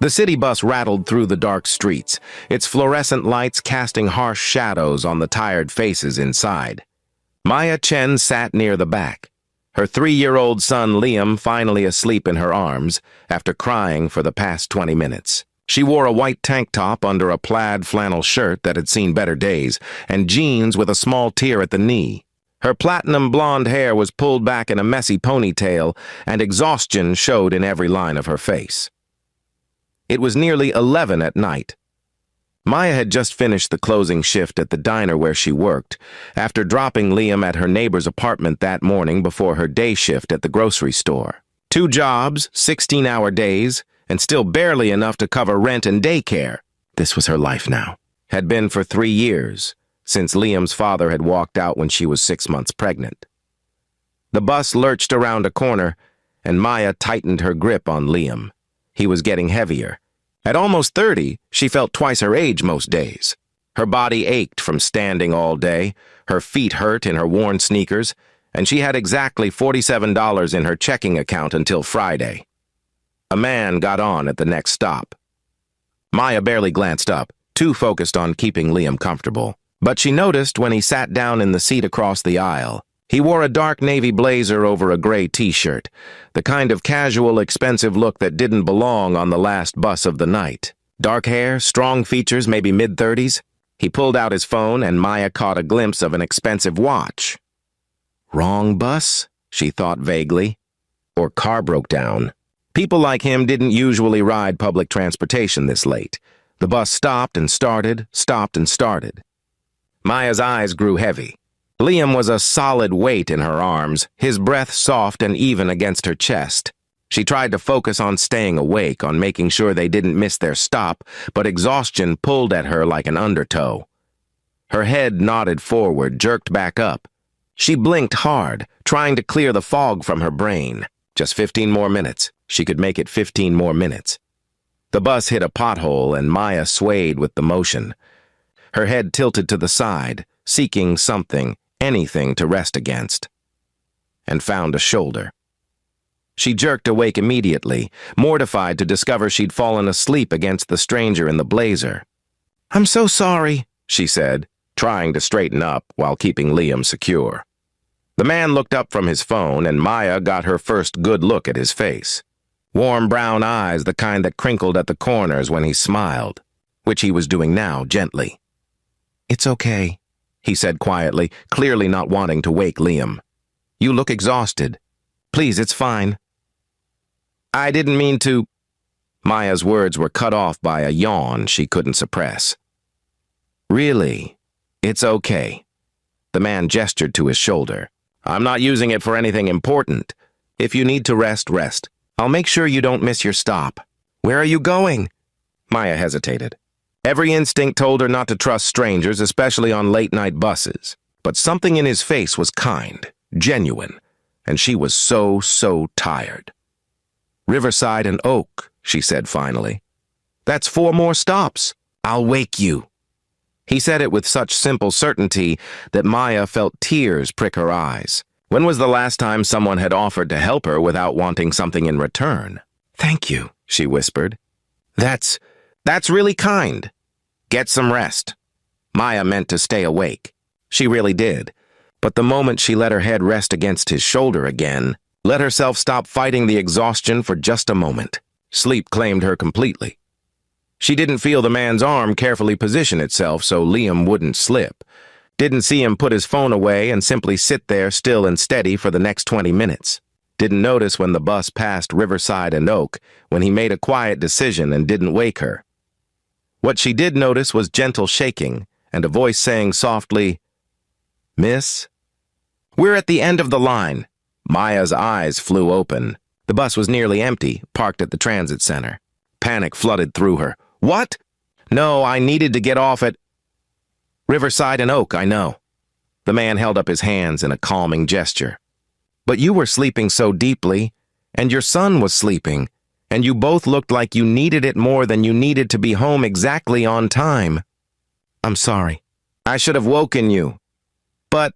The city bus rattled through the dark streets, its fluorescent lights casting harsh shadows on the tired faces inside. Maya Chen sat near the back, her 3-year-old son Liam finally asleep in her arms after crying for the past 20 minutes. She wore a white tank top under a plaid flannel shirt that had seen better days, and jeans with a small tear at the knee. Her platinum blonde hair was pulled back in a messy ponytail, and exhaustion showed in every line of her face. It was nearly 11 at night. Maya had just finished the closing shift at the diner where she worked, after dropping Liam at her neighbor's apartment that morning before her day shift at the grocery store. 2 jobs, 16-hour days, and still barely enough to cover rent and daycare. This was her life now. Had been for 3 years, since Liam's father had walked out when she was 6 months pregnant. The bus lurched around a corner, and Maya tightened her grip on Liam. He was getting heavier. At almost 30, she felt twice her age most days. Her body ached from standing all day, her feet hurt in her worn sneakers, and she had exactly $47 in her checking account until Friday. A man got on at the next stop. Maya barely glanced up, too focused on keeping Liam comfortable. But she noticed when he sat down in the seat across the aisle. He wore a dark navy blazer over a gray t-shirt, the kind of casual, expensive look that didn't belong on the last bus of the night. Dark hair, strong features, maybe mid-30s. He pulled out his phone, and Maya caught a glimpse of an expensive watch. Wrong bus, she thought vaguely. Or car broke down. People like him didn't usually ride public transportation this late. The bus stopped and started, stopped and started. Maya's eyes grew heavy. Liam was a solid weight in her arms, his breath soft and even against her chest. She tried to focus on staying awake, on making sure they didn't miss their stop, but exhaustion pulled at her like an undertow. Her head nodded forward, jerked back up. She blinked hard, trying to clear the fog from her brain. Just 15 more minutes. She could make it 15 more minutes. The bus hit a pothole, and Maya swayed with the motion. Her head tilted to the side, seeking something, anything to rest against, and found a shoulder. She jerked awake immediately, mortified to discover she'd fallen asleep against the stranger in the blazer. "I'm so sorry," she said, trying to straighten up while keeping Liam secure. The man looked up from his phone, and Maya got her first good look at his face. Warm brown eyes, the kind that crinkled at the corners when he smiled, which he was doing now, gently. "It's okay," he said quietly, clearly not wanting to wake Liam. "You look exhausted. Please, it's fine." "I didn't mean to—" Maya's words were cut off by a yawn she couldn't suppress. "Really? It's okay." The man gestured to his shoulder. "I'm not using it for anything important. If you need to rest, rest. I'll make sure you don't miss your stop." "Where are you going?" Maya hesitated. Every instinct told her not to trust strangers, especially on late-night buses. But something in his face was kind, genuine, and she was so tired. "Riverside and Oak," she said finally. "That's 4 more stops. I'll wake you." He said it with such simple certainty that Maya felt tears prick her eyes. When was the last time someone had offered to help her without wanting something in return? "Thank you," she whispered. That's really kind. Get some rest." Maya meant to stay awake. She really did. But the moment she let her head rest against his shoulder again, let herself stop fighting the exhaustion for just a moment, sleep claimed her completely. She didn't feel the man's arm carefully position itself so Liam wouldn't slip. Didn't see him put his phone away and simply sit there still and steady for the next 20 minutes. Didn't notice when the bus passed Riverside and Oak, when he made a quiet decision and didn't wake her. What she did notice was gentle shaking and a voice saying softly, "Miss?" "We're at the end of the line." Maya's eyes flew open. The bus was nearly empty, parked at the transit center. Panic flooded through her. "What?" "No, I needed to get off at Riverside and Oak, I know." The man held up his hands in a calming gesture. "But you were sleeping so deeply, and your son was sleeping, and you both looked like you needed it more than you needed to be home exactly on time." "I'm sorry. I should have woken you." "But—"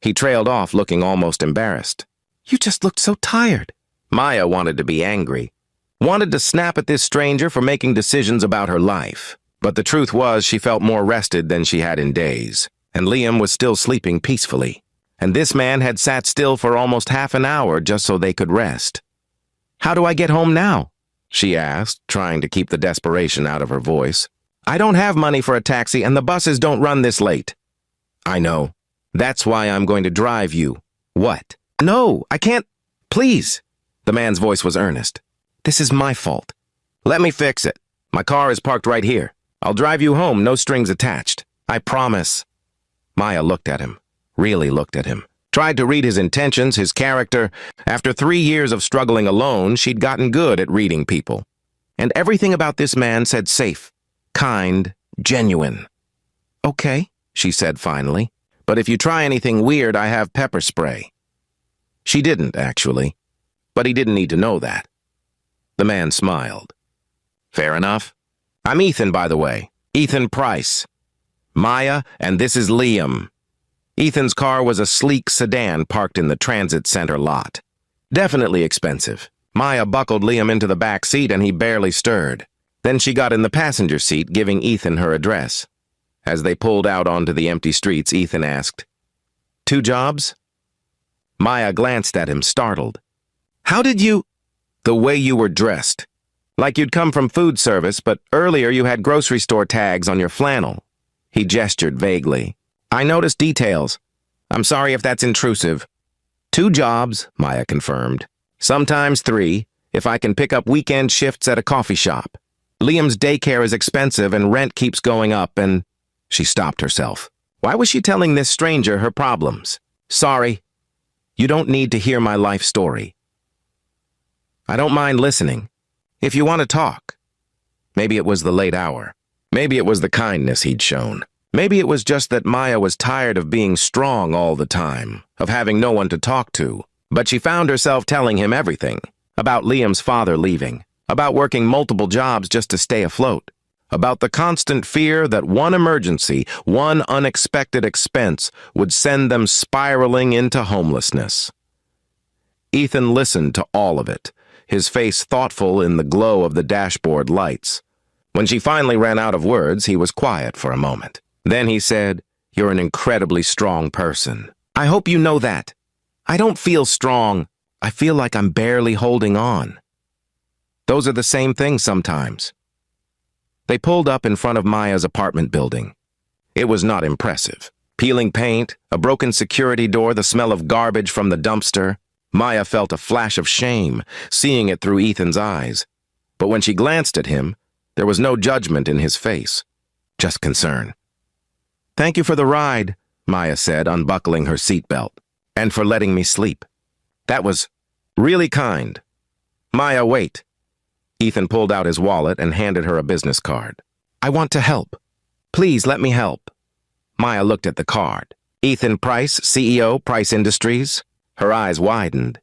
He trailed off, looking almost embarrassed. "You just looked so tired." Maya wanted to be angry. wanted to snap at this stranger for making decisions about her life. But the truth was she felt more rested than she had in days, and Liam was still sleeping peacefully. And this man had sat still for almost half an hour just so they could rest. "How do I get home now?" she asked, trying to keep the desperation out of her voice. "I don't have money for a taxi and the buses don't run this late." "I know. That's why I'm going to drive you." "What?" "No, I can't. Please." The man's voice was earnest. "This is my fault. Let me fix it. My car is parked right here. I'll drive you home, no strings attached. I promise." Maya looked at him, really looked at him, tried to read his intentions, his character. After 3 years of struggling alone, she'd gotten good at reading people. And everything about this man said safe, kind, genuine. "Okay," she said finally, "but if you try anything weird, I have pepper spray." She didn't, actually, but he didn't need to know that. The man smiled. "Fair enough. I'm Ethan, by the way. Ethan Price. Maya, and this is Liam." Ethan's car was a sleek sedan parked in the transit center lot. Definitely expensive. Maya buckled Liam into the back seat and he barely stirred. Then she got in the passenger seat, giving Ethan her address. As they pulled out onto the empty streets, Ethan asked, "2 jobs?" Maya glanced at him, startled. "How did you—" "The way you were dressed. Like you'd come from food service, but earlier you had grocery store tags on your flannel." He gestured vaguely. "I noticed details. I'm sorry if that's intrusive." "2 jobs," Maya confirmed. "Sometimes 3, if I can pick up weekend shifts at a coffee shop. Liam's daycare is expensive and rent keeps going up and—" She stopped herself. Why was she telling this stranger her problems? "Sorry. You don't need to hear my life story." "I don't mind listening. If you want to talk." Maybe it was the late hour. Maybe it was the kindness he'd shown. Maybe it was just that Maya was tired of being strong all the time, of having no one to talk to. But she found herself telling him everything. About Liam's father leaving. About working multiple jobs just to stay afloat. About the constant fear that one emergency, one unexpected expense would send them spiraling into homelessness. Ethan listened to all of it, his face thoughtful in the glow of the dashboard lights. When she finally ran out of words, he was quiet for a moment. Then he said, "You're an incredibly strong person. I hope you know that. I don't feel strong. I feel like I'm barely holding on." Those are the same things sometimes. They pulled up in front of Maya's apartment building. It was not impressive. Peeling paint, a broken security door, the smell of garbage from the dumpster. Maya felt a flash of shame, seeing it through Ethan's eyes. But when she glanced at him, there was no judgment in his face, just concern. "Thank you for the ride," Maya said, unbuckling her seatbelt, "and for letting me sleep. That was really kind." "Maya, wait." Ethan pulled out his wallet and handed her a business card. "I want to help. Please let me help." Maya looked at the card. "Ethan Price, CEO, Price Industries." Her eyes widened.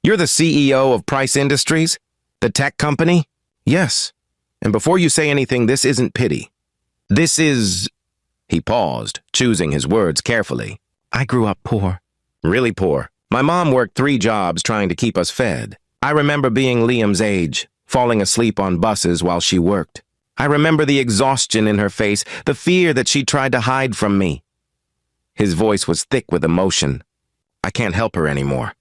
"You're the CEO of Price Industries? The tech company?" "Yes. And before you say anything, this isn't pity. This is—" He paused, choosing his words carefully. "I grew up poor. Really poor. My mom worked 3 jobs trying to keep us fed. I remember being Liam's age, falling asleep on buses while she worked. I remember the exhaustion in her face, the fear that she tried to hide from me." His voice was thick with emotion. "I can't help her anymore.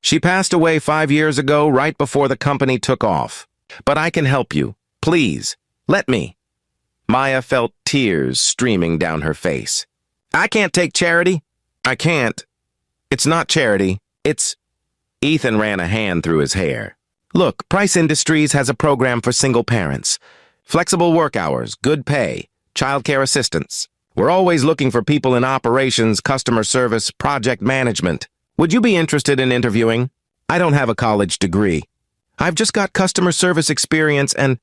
She passed away 5 years ago, right before the company took off. But I can help you. Please, let me." Maya felt tears streaming down her face. "I can't take charity. I can't. It's not charity. It's—" Ethan ran a hand through his hair. "Look, Price Industries has a program for single parents. Flexible work hours, good pay, childcare assistance. We're always looking for people in operations, customer service, project management. Would you be interested in interviewing? I don't have a college degree. I've just got customer service experience and—"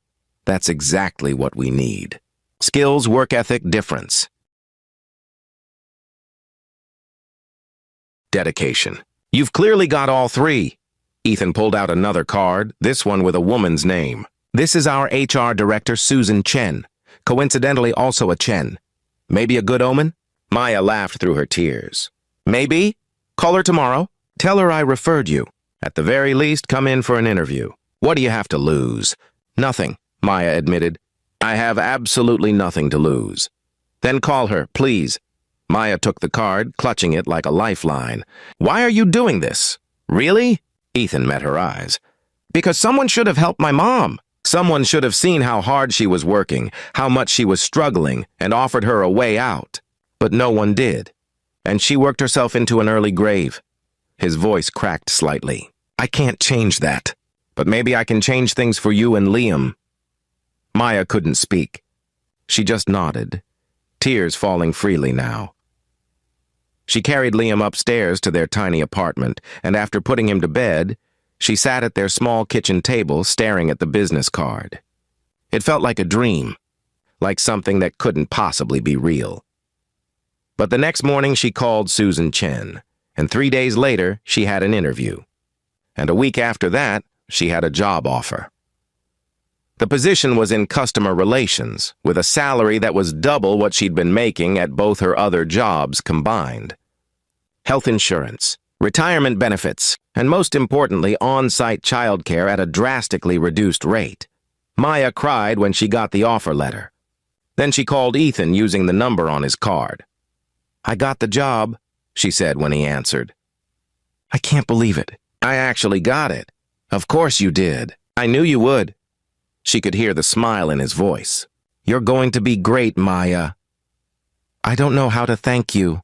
That's exactly what we need. Skills, work ethic, difference. Dedication. You've clearly got all 3. Ethan pulled out another card, this one with a woman's name. "This is our HR director, Susan Chen. Coincidentally also a Chen. Maybe a good omen?" Maya laughed through her tears. "Maybe. Call her tomorrow. Tell her I referred you. At the very least, come in for an interview. What do you have to lose? Nothing, Maya admitted. I have absolutely nothing to lose. Then call her, please. Maya took the card, clutching it like a lifeline. Why are you doing this? Really? Ethan met her eyes. Because someone should have helped my mom. Someone should have seen how hard she was working, how much she was struggling, and offered her a way out. But no one did. And she worked herself into an early grave. His voice cracked slightly. I can't change that. But maybe I can change things for you and Liam. Maya couldn't speak. She just nodded, tears falling freely now. She carried Liam upstairs to their tiny apartment, and after putting him to bed, she sat at their small kitchen table staring at the business card. It felt like a dream, like something that couldn't possibly be real. But the next morning she called Susan Chen, and 3 days later she had an interview. And a week after that, she had a job offer. The position was in customer relations, with a salary that was double what she'd been making at both her other jobs combined. Health insurance, retirement benefits, and most importantly, on-site childcare at a drastically reduced rate. Maya cried when she got the offer letter. Then she called Ethan using the number on his card. I got the job, she said when he answered. I can't believe it. I actually got it. Of course you did. I knew you would. She could hear the smile in his voice. You're going to be great, Maya. I don't know how to thank you.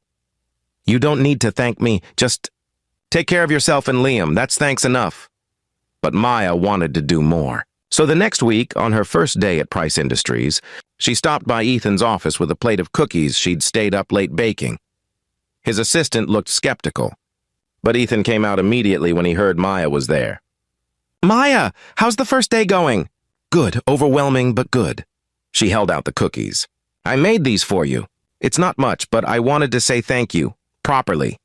You don't need to thank me. Just take care of yourself and Liam. That's thanks enough. But Maya wanted to do more. So the next week, on her first day at Price Industries, she stopped by Ethan's office with a plate of cookies she'd stayed up late baking. His assistant looked skeptical, but Ethan came out immediately when he heard Maya was there. Maya, how's the first day going? Good, overwhelming, but good. She held out the cookies. I made these for you. It's not much, but I wanted to say thank you, properly.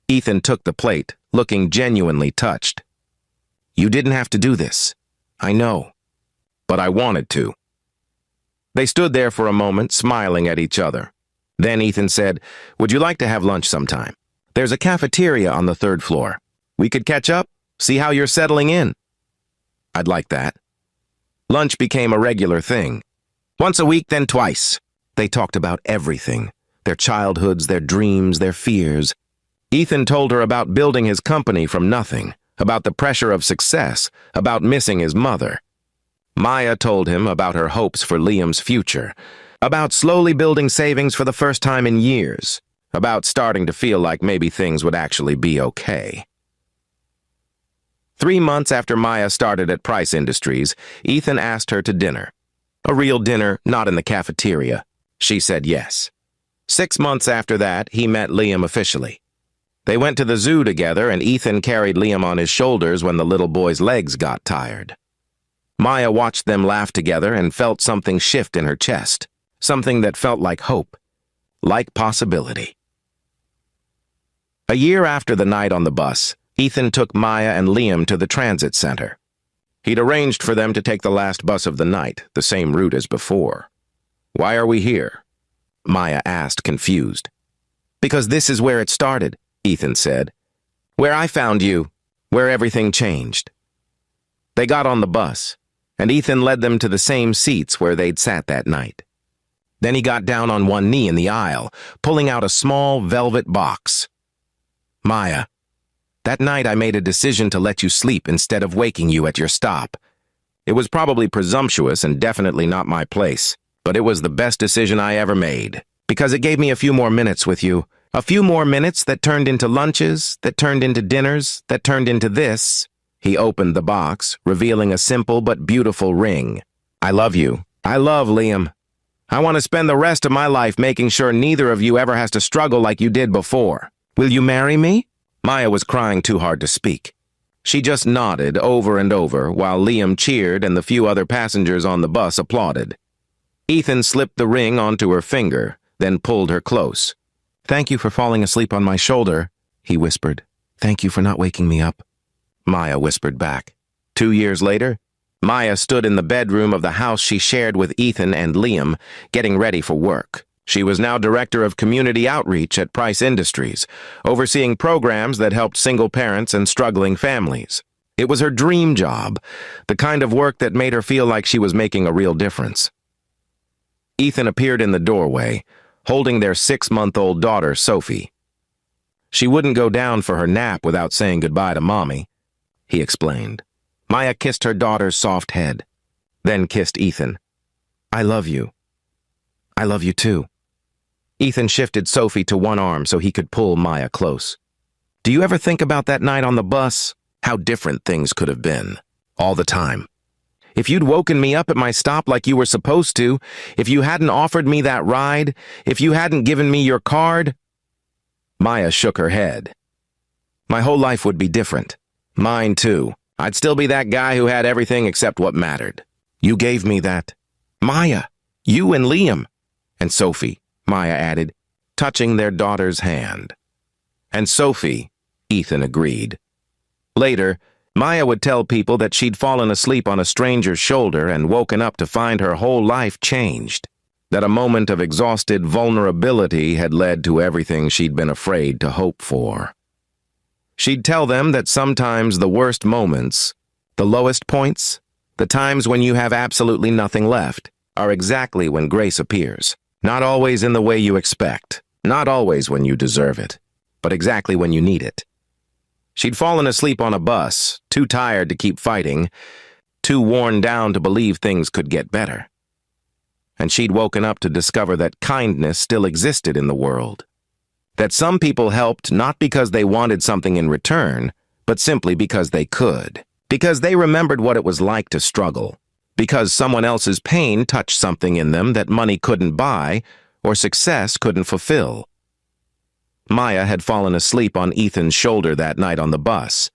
Ethan took the plate, looking genuinely touched. You didn't have to do this. I know. But I wanted to. They stood there for a moment, smiling at each other. Then Ethan said, Would you like to have lunch sometime? There's a cafeteria on the 3rd floor. We could catch up, see how you're settling in. I'd like that. Lunch became a regular thing. Once a week, then twice. They talked about everything. Their childhoods, their dreams, their fears. Ethan told her about building his company from nothing, about the pressure of success, about missing his mother. Maya told him about her hopes for Liam's future, about slowly building savings for the first time in years, about starting to feel like maybe things would actually be okay. 3 months after Maya started at Price Industries, Ethan asked her to dinner. A real dinner, not in the cafeteria. She said yes. 6 months after that, he met Liam officially. They went to the zoo together, and Ethan carried Liam on his shoulders when the little boy's legs got tired. Maya watched them laugh together and felt something shift in her chest, something that felt like hope, like possibility. A year after the night on the bus, Ethan took Maya and Liam to the transit center. He'd arranged for them to take the last bus of the night, the same route as before. Why are we here? Maya asked, confused. Because this is where it started, Ethan said. Where I found you, where everything changed. They got on the bus, and Ethan led them to the same seats where they'd sat that night. Then he got down on one knee in the aisle, pulling out a small velvet box. Maya, that night I made a decision to let you sleep instead of waking you at your stop. It was probably presumptuous and definitely not my place, but it was the best decision I ever made, because it gave me a few more minutes with you, a few more minutes that turned into lunches, that turned into dinners, that turned into this. He opened the box, revealing a simple but beautiful ring. I love you. I love Liam. I want to spend the rest of my life making sure neither of you ever has to struggle like you did before. Will you marry me? Maya was crying too hard to speak. She just nodded over and over while Liam cheered and the few other passengers on the bus applauded. Ethan slipped the ring onto her finger, then pulled her close. Thank you for falling asleep on my shoulder, he whispered. Thank you for not waking me up. Maya whispered back. 2 years later, Maya stood in the bedroom of the house she shared with Ethan and Liam, getting ready for work. She was now director of community outreach at Price Industries, overseeing programs that helped single parents and struggling families. It was her dream job, the kind of work that made her feel like she was making a real difference. Ethan appeared in the doorway, holding their 6-month-old daughter, Sophie. She wouldn't go down for her nap without saying goodbye to Mommy, he explained. Maya kissed her daughter's soft head, then kissed Ethan. I love you. I love you too. Ethan shifted Sophie to one arm so he could pull Maya close. Do you ever think about that night on the bus? How different things could have been. All the time. If you'd woken me up at my stop like you were supposed to, if you hadn't offered me that ride, if you hadn't given me your card. Maya shook her head. My whole life would be different. Mine too. I'd still be that guy who had everything except what mattered. You gave me that. Maya, you and Liam. And Sophie, Maya added, touching their daughter's hand. And Sophie, Ethan agreed. Later, Maya would tell people that she'd fallen asleep on a stranger's shoulder and woken up to find her whole life changed, that a moment of exhausted vulnerability had led to everything she'd been afraid to hope for. She'd tell them that sometimes the worst moments, the lowest points, the times when you have absolutely nothing left, are exactly when grace appears. Not always in the way you expect, not always when you deserve it, but exactly when you need it. She'd fallen asleep on a bus, too tired to keep fighting, too worn down to believe things could get better. And she'd woken up to discover that kindness still existed in the world. That some people helped not because they wanted something in return, but simply because they could. Because they remembered what it was like to struggle. Because someone else's pain touched something in them that money couldn't buy or success couldn't fulfill. Maya had fallen asleep on Ethan's shoulder that night on the bus,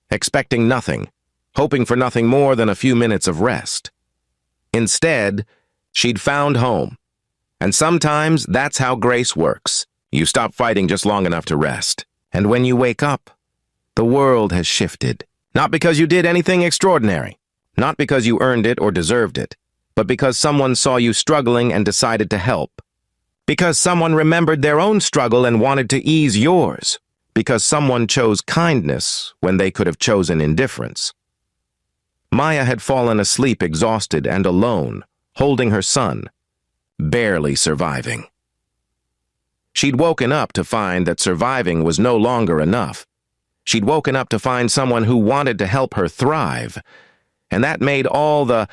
expecting nothing, hoping for nothing more than a few minutes of rest. Instead, she'd found home. And sometimes that's how grace works. You stop fighting just long enough to rest. And when you wake up, the world has shifted. Not because you did anything extraordinary. Not because you earned it or deserved it, but because someone saw you struggling and decided to help. Because someone remembered their own struggle and wanted to ease yours. Because someone chose kindness when they could have chosen indifference. Maya had fallen asleep exhausted and alone, holding her son, barely surviving. She'd woken up to find that surviving was no longer enough. She'd woken up to find someone who wanted to help her thrive. And that made all the